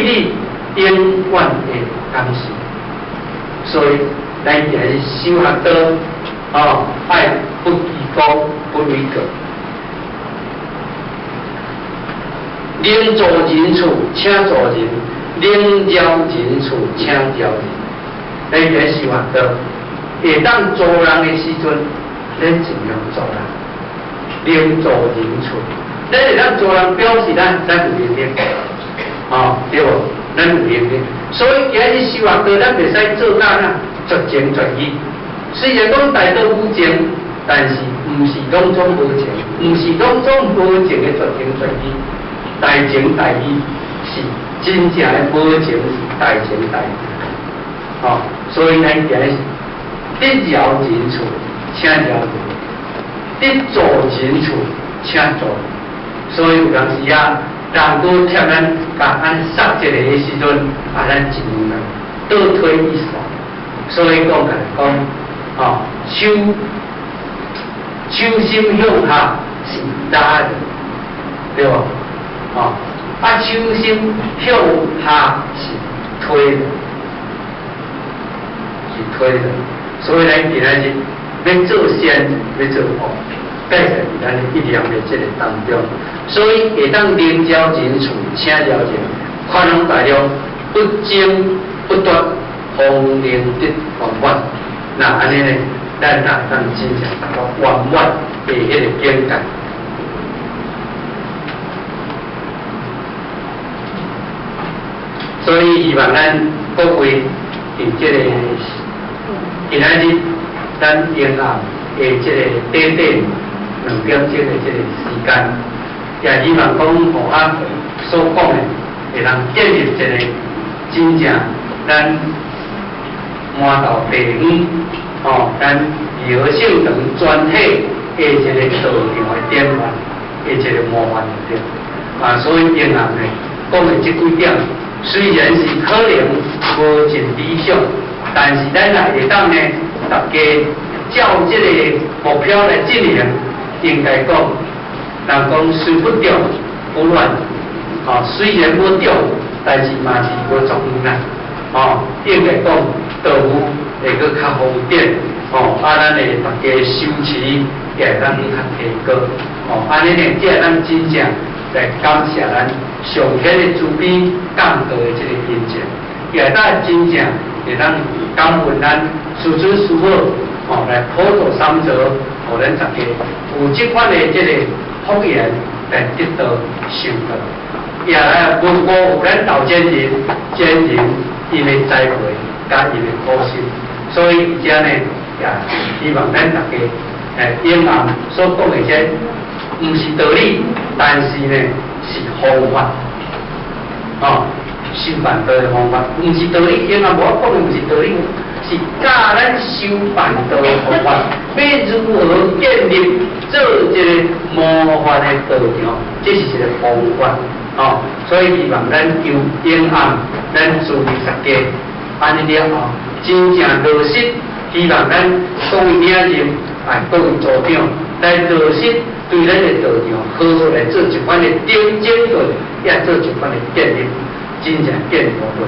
对你永远的感受。所以，咱今日修学道，爱不居功，不为过。能助人处，请助人；能饶人处，请饶人。咱今日修学道，会当助人的时阵，咱尽量助人。能助人处，咱会当助人，表示咱有能力，对无？咱有能力。所以今日修学道，咱袂使做到绝情绝义。虽然讲大道有情，但是毋是拢总无情，毋是拢总无情的绝情绝义。大情大义是真正的无情，是大情大义。所以咱今日得饶人处，请饶人；得助人处，请助人。所以有当时人搁贴咱甲咱杀一个的时阵，咱尽量倒退一步。所以讲手心向下是拉的，对无？手心向下是推的，所以咱今仔日要做善，要做恶，介在咱的一两的这个当中。所以会当能饶人处，请饶人，宽容大量，不争不夺，方能得圆满。那安尼呢，咱当真正达到圆满的迄个境界。所以希望咱各位伫这个今仔日，咱沿暗的这个短2点钟的这个时间，也希望讲互所讲的，会通建立一个真正咱满道第5，咱义和性长全体的一个道场的典范，的一个模范对。所以沿暗呢讲的这几点。虽然是可能无尽理想，但是咱也会当呢，大家照这个目标来进行。应该讲，人讲虽不中不乱，虽然不中，但是嘛是无错误啦。应该讲道路会搁较方便，咱会大家修持也会当较提高。安尼呢，这咱真正来感谢咱上天的慈悲降道的这个恩情，也当真正会当感恩咱师尊师母，来普度三泽，互咱大家有这款的这个福缘来得到受道，也来无辜咱道前人因的栽培甲因的苦心，所以而且呢，也希望咱大家沿岸所讲的这毋是道理，但是呢是方法。修办道的方法，毋是道理，因为无讲的毋是道理，是教咱修办道的方法。要如何建立做一个模范的道场，这是一个方法。所以希望咱由沿岸，咱注意大家，安尼了后，真正落实。希望咱各位领袖，各位组长来落实对咱的道场好好来做一款的顶尖论，也做一款的建立。真正建立无论，